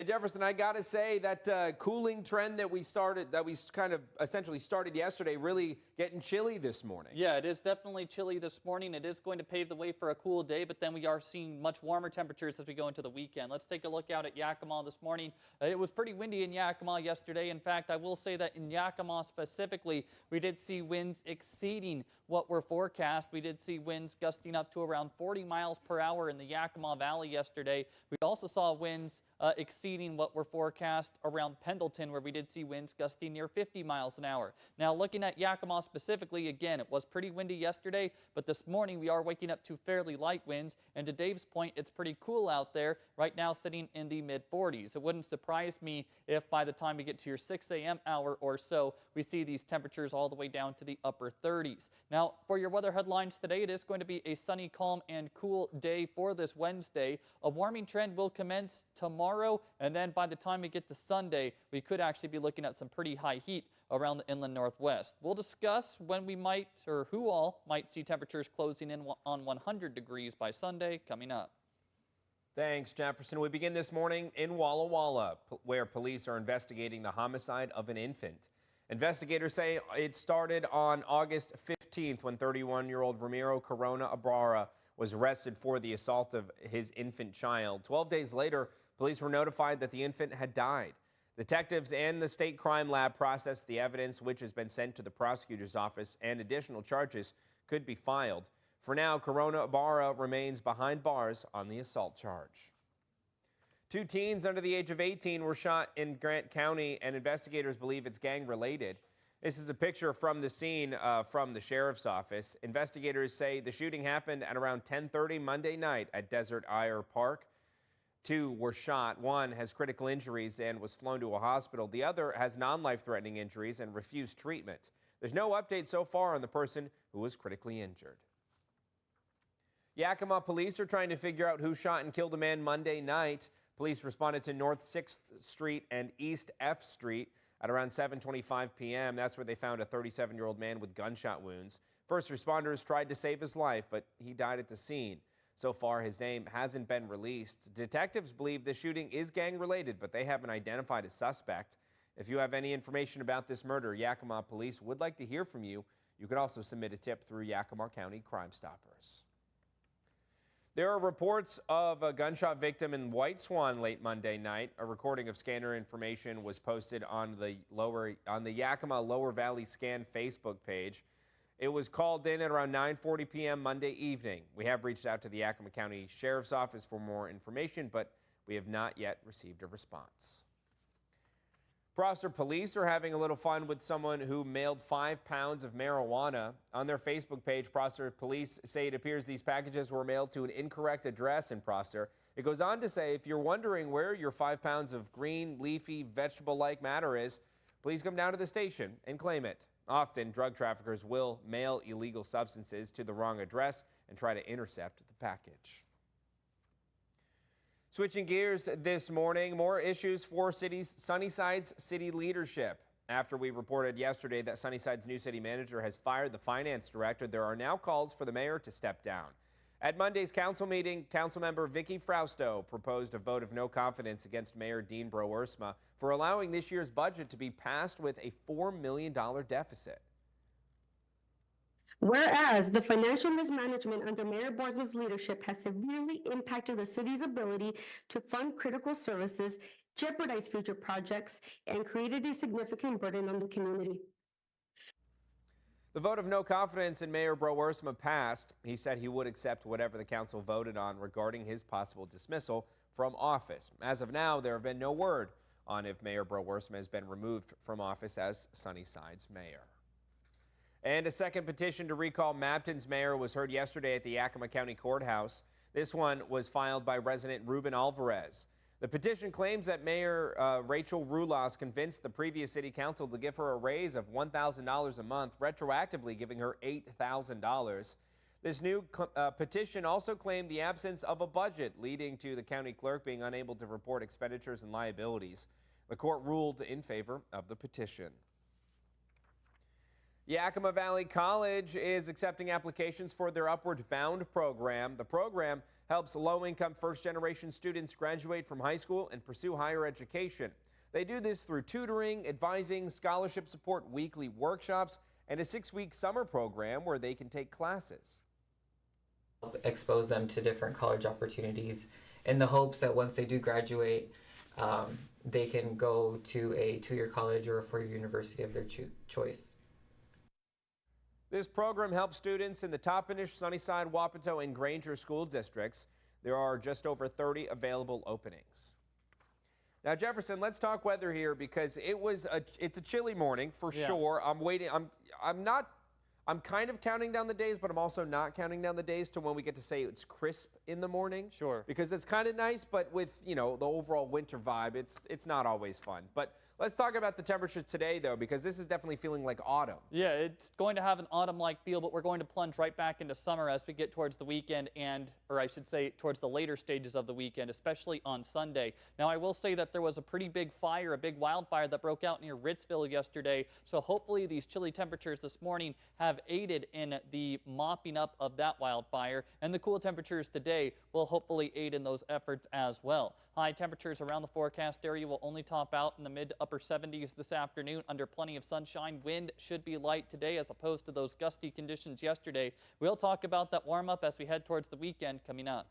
Hey, Jefferson, I got to say that cooling trend that we kind of essentially started yesterday, really getting chilly this morning. Yeah, it is definitely chilly this morning. It is going to pave the way for a cool day, but then we are seeing much warmer temperatures as we go into the weekend. Let's take a look out at Yakima this morning. It was pretty windy in Yakima yesterday. In fact, I will say that in Yakima specifically, we did see winds exceeding what were forecast. We did see winds gusting up to around 40 miles per hour in the Yakima Valley yesterday. We also saw winds exceeding what were forecast around Pendleton, where we did see winds gusting near 50 miles an hour. Now, looking at Yakima specifically, again, it was pretty windy yesterday, but this morning we are waking up to fairly light winds, and to Dave's point, it's pretty cool out there right now, sitting in the mid-40s. It wouldn't surprise me if by the time we get to your 6 a.m. hour or so, we see these temperatures all the way down to the upper 30s. Now, for your weather headlines today, it is going to be a sunny, calm, and cool day for this Wednesday. A warming trend will commence tomorrow, and then by the time we get to Sunday, we could actually be looking at some pretty high heat around the inland northwest. We'll discuss when we might, or who all might see temperatures closing in on 100 degrees by Sunday coming up. Thanks, Jefferson. We begin this morning in Walla Walla, where police are investigating the homicide of an infant. Investigators say it started on August 15th when 31-year-old Ramiro Corona Ibarra was arrested for the assault of his infant child. 12 days later, police were notified that the infant had died. Detectives and the state crime lab processed the evidence, which has been sent to the prosecutor's office, and additional charges could be filed. For now, Corona Ibarra remains behind bars on the assault charge. 2 teens under the age of 18 were shot in Grant County, and investigators believe it's gang-related. This is a picture from the scene from the sheriff's office. Investigators say the shooting happened at around 10:30 Monday night at Desert Ire Park. 2 were shot. 1 has critical injuries and was flown to a hospital. The other has non-life-threatening injuries and refused treatment. There's no update so far on the person who was critically injured. Yakima police are trying to figure out who shot and killed a man Monday night. Police responded to North 6th Street and East F Street at around 7:25 p.m. That's where they found a 37-year-old man with gunshot wounds. First responders tried to save his life, but he died at the scene. So far, his name hasn't been released. Detectives believe the shooting is gang-related, but they haven't identified a suspect. If you have any information about this murder, Yakima police would like to hear from you. You can also submit a tip through Yakima County Crime Stoppers. There are reports of a gunshot victim in White Swan late Monday night. A recording of scanner information was posted on the Yakima Lower Valley Scan Facebook page. It was called in at around 9:40 p.m. Monday evening. We have reached out to the Yakima County Sheriff's Office for more information, but we have not yet received a response. Prosser police are having a little fun with someone who mailed 5 pounds of marijuana. On their Facebook page, Prosser police say it appears these packages were mailed to an incorrect address in Prosser. It goes on to say, if you're wondering where your 5 pounds of green, leafy, vegetable-like matter is, please come down to the station and claim it. Often, drug traffickers will mail illegal substances to the wrong address and try to intercept the package. Switching gears this morning, more issues for Sunnyside's city leadership. After we reported yesterday that Sunnyside's new city manager has fired the finance director, there are now calls for the mayor to step down. At Monday's council meeting, Councilmember Vicky Frausto proposed a vote of no confidence against Mayor Dean Broersma for allowing this year's budget to be passed with a $4 million deficit. Whereas the financial mismanagement under Mayor Broersma's leadership has severely impacted the city's ability to fund critical services, jeopardized future projects, and created a significant burden on the community. The vote of no confidence in Mayor Broersma passed. He said he would accept whatever the council voted on regarding his possible dismissal from office. As of now, there have been no word on if Mayor Broersma has been removed from office as Sunnyside's mayor. And a second petition to recall Mapton's mayor was heard yesterday at the Yakima County Courthouse. This one was filed by resident Ruben Alvarez. The petition claims that Mayor Rachel Rulas convinced the previous city council to give her a raise of $1,000 a month, retroactively giving her $8,000. This new petition also claimed the absence of a budget, leading to the county clerk being unable to report expenditures and liabilities. The court ruled in favor of the petition. Yakima Valley College is accepting applications for their Upward Bound program. The program helps low-income first-generation students graduate from high school and pursue higher education. They do this through tutoring, advising, scholarship support, weekly workshops, and a 6-week summer program where they can take classes. Expose them to different college opportunities in the hopes that once they do graduate, they can go to a 2-year college or a 4-year university of their choice. This program helps students in the Toppenish, Sunnyside, Wapato, and Granger school districts. There are just over 30 available openings. Now, Jefferson, let's talk weather here because it's a chilly morning for sure. I'm kind of counting down the days, but I'm also not counting down the days to when we get to say it's crisp in the morning. Sure. Because it's kind of nice, but with, the overall winter vibe, it's not always fun. But let's talk about the temperatures today, though, because this is definitely feeling like autumn. Yeah, it's going to have an autumn-like feel, but we're going to plunge right back into summer as we get towards the weekend or I should say towards the later stages of the weekend, especially on Sunday. Now, I will say that there was a pretty big fire, a big wildfire that broke out near Ritzville yesterday, so hopefully these chilly temperatures this morning have aided in the mopping up of that wildfire, and the cool temperatures today will hopefully aid in those efforts as well. High temperatures around the forecast area will only top out in the mid to upper 70s this afternoon under plenty of sunshine. Wind should be light today as opposed to those gusty conditions yesterday. We'll talk about that warm up as we head towards the weekend coming up.